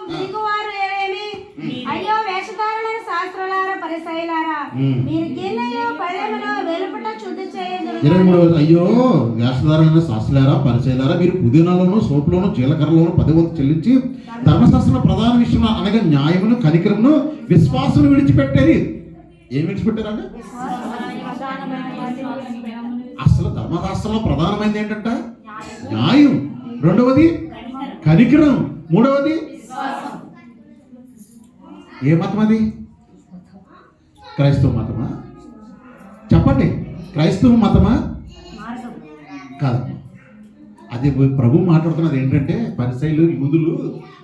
దిగువారు ఏమేమి అయ్యో వేషధారులైన శాస్త్రులారా పరిసయ్యులారా మీరు గిన్నెయో పళ్ళెమును వెలుపట శుద్ధి చేయదురు. 23 అయ్యో వేషధారులైన శాస్త్రులారా పరిసయ్యులారా మీరు పుదీనాలోను సోపులోను జీలకర్రలోను 10 వంతు చెల్లించి ధర్మశాస్త్ర ప్రధాన విషయం అనగా న్యాయమును కనికరమును విశ్వాసమును విడిచిపెట్టేది. ఏం విడిచిపెట్టారండి? అసలు ధర్మశాస్త్రంలో ప్రధానమైనది ఏంటంట? న్యాయం. రెండవది కనికరం. మూడవది ఏ మతం అది? క్రైస్తవ మతమా? చెప్పండి, క్రైస్తవ మతమా? కాదు. అది ప్రభు మాట్లాడుతున్నది ఏంటంటే పరిసయ్యులు యూదులు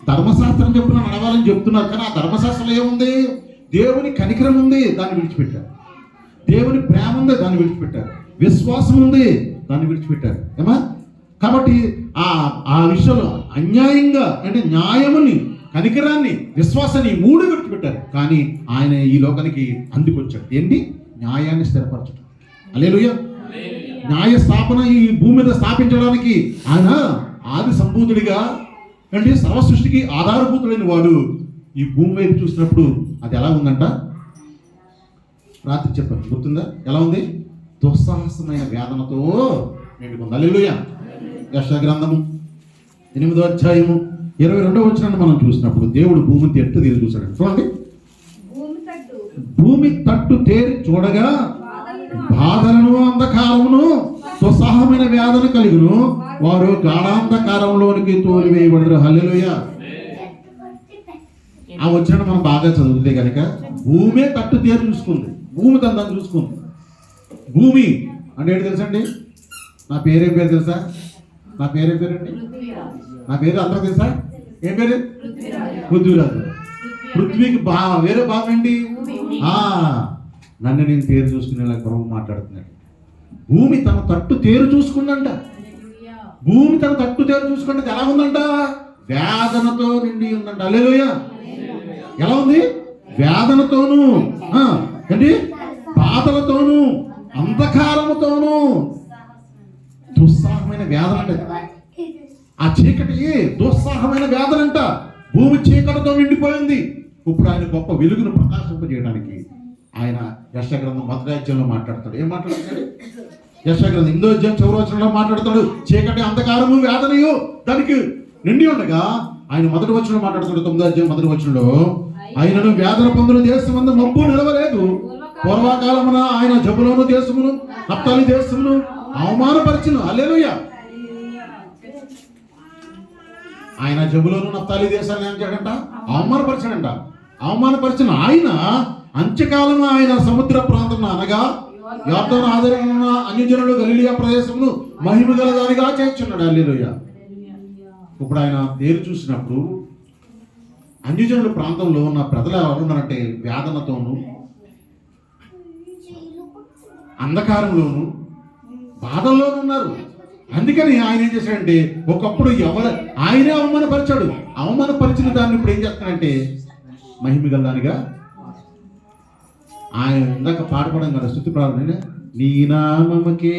ధర్మశాస్త్రం చెప్పున నడవాలని చెప్తున్నారు, కానీ ఆ ధర్మశాస్త్రంలో ఏముంది? దేవుని కనికరం ఉంది, దాన్ని విడిచిపెట్టారు. దేవుని ప్రేమ ఉంది, దాన్ని విడిచిపెట్టారు. విశ్వాసం ఉంది, దాన్ని విడిచిపెట్టారు. ఏమా? కాబట్టి ఆ విషయంలో అన్యాయంగా అంటే న్యాయముని, కనికరాన్ని, విశ్వాసాన్ని 3 విడిచిపెట్టారు. కానీ ఆయన ఈ లోకానికి అందుకొచ్చాడు. ఏంటి? న్యాయాన్ని స్థిరపరచడం. హల్లెలూయా. న్యాయ స్థాపన ఈ భూమి మీద స్థాపించడానికి ఆయన ఆది సంభూతుడిగా అంటే సర్వ సృష్టికి ఆధారభూతుడైన వాడు ఈ భూమి వైపు చూసినప్పుడు అది ఎలా ఉందంట? రాత్రి చెప్పాను, గుర్తుందా? ఎలా ఉంది? దుస్సాహసమైన వేదనతో నిండుకుంది. హల్లెలూయా. యెషయా గ్రంథము 8వ అధ్యాయము 22వ వచనాన్ని మనం చూసినప్పుడు దేవుడు భూమిని తట్టు తేరి చూశాడు. చూడండి, భూమి తట్టు తేరి చూడగా బాధలను అంధకారమును దుస్సాహమైన వేదన కలిగును, వారు గాఢాంధకారంలోనికి తోలివేయబడరు. హల్లెలూయా. ఆ వచనం మనం బాగా చదివితే కనుక భూమే తట్టు తేరి చూసుకుంది, భూమి తను చూసుకుంది. భూమి అంటే ఏంటి తెలుసండి? నా పేరేం పేరు తెలుసా? నా పేరేం పేరండి? నా పేరు అందరూ తెలుసా? ఏం పేరు? పృథ్వీరాజు. పృథ్వీకి వేరే భాగం ఏంటి? నన్ను నేను పేరు చూసుకునేలా ప్రభు మాట్లాడుతున్నాడు. భూమి తన తట్టు తేరు చూసుకుందంట. భూమి తన తట్టు తేరు చూసుకుంటే ఎలా ఉందంట? వేదనతో నిండి ఉందంట. హల్లెలూయా. ఎలా ఉంది? వేదనతోను, ఏంటి? బాధలతోను, అంధకారముతోను, దుస్సాహమైన వేదన అంటే ఆ చీకటి దుస్సాహమైన వేదనంట. భూమి చీకటితో నిండిపోయింది. ఇప్పుడు ఆయన గొప్ప వెలుగును ప్రకాశింపజేయడానికి ఆయన యెషయా గ్రంథం 1వ అధ్యాయంలో మాట్లాడతాడు. ఏం మాట్లాడతాడు? యెషయా గ్రంథం 8వ అధ్యాయం 4వ వచనంలో మాట్లాడతాడు. చీకటి, అంధకారము, వేదనయు దానికి నిండి ఉండగా ఆయన 1వ వచనంలో మాట్లాడతాడు. 9వ అధ్యాయం 1వ వచనంలో ఆయనను వేదన పొందిన దేశమందు మబ్బు నిలవలేదు. పూర్వకాలమున ఆయన జబులోను దేశమును నప్తాలి దేశమును అవమానపరిచెను. హల్లెలూయా. ఆయన జబులోను నప్తాలి దేశాన్ని ఏం చేయడంట? అవమానపరిచాడంట. అవమానపరిచిన ఆయన అంత్యకాలం ఆయన సముద్ర ప్రాంతం అనగా యోర్దాను ఆధారంగా ఉన్న అన్యజనులు గలిలియా ప్రదేశమును మహిమ గల దానిగా చేర్చున్నాడు. హల్లెలూయా. ఇప్పుడు ఆయన పేరు చూసినప్పుడు అన్యజనుల ప్రాంతంలో ఉన్న ప్రజలు ఎవరు ఉన్నారంటే వేదనతోనూ అంధకారంలోను బాధల్లోనూ ఉన్నారు. అందుకని ఆయన ఏం చేశాడంటే ఒకప్పుడు ఆయనే అవమానపరిచాడు. అవమానపరిచిన దాన్ని ఇప్పుడు ఏం చేస్తాడంటే మహిమ గల దానిగా ఆయన ఇందాక పాడుకోవడం కదా స్తుతి ప్రార్థన, నీ నామముకే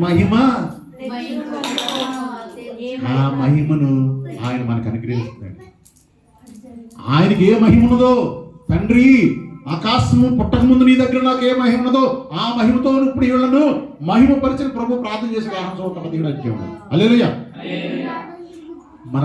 మహిమ. ఆ మహిమను ఆయన మనకు అనుగ్రహిస్తున్నాడు. ఆయనకి ఏ మహిమ ఉన్నదో, తండ్రి ఆకాశము పుట్టక ముందు నీ దగ్గర నాకు ఏ మహిమ ఉన్నదో ఆ మహిమతో ఇప్పుడు వీళ్ళను మహిమపరిచిన ప్రభు ప్రార్థన చేసి హల్లెలూయా. మన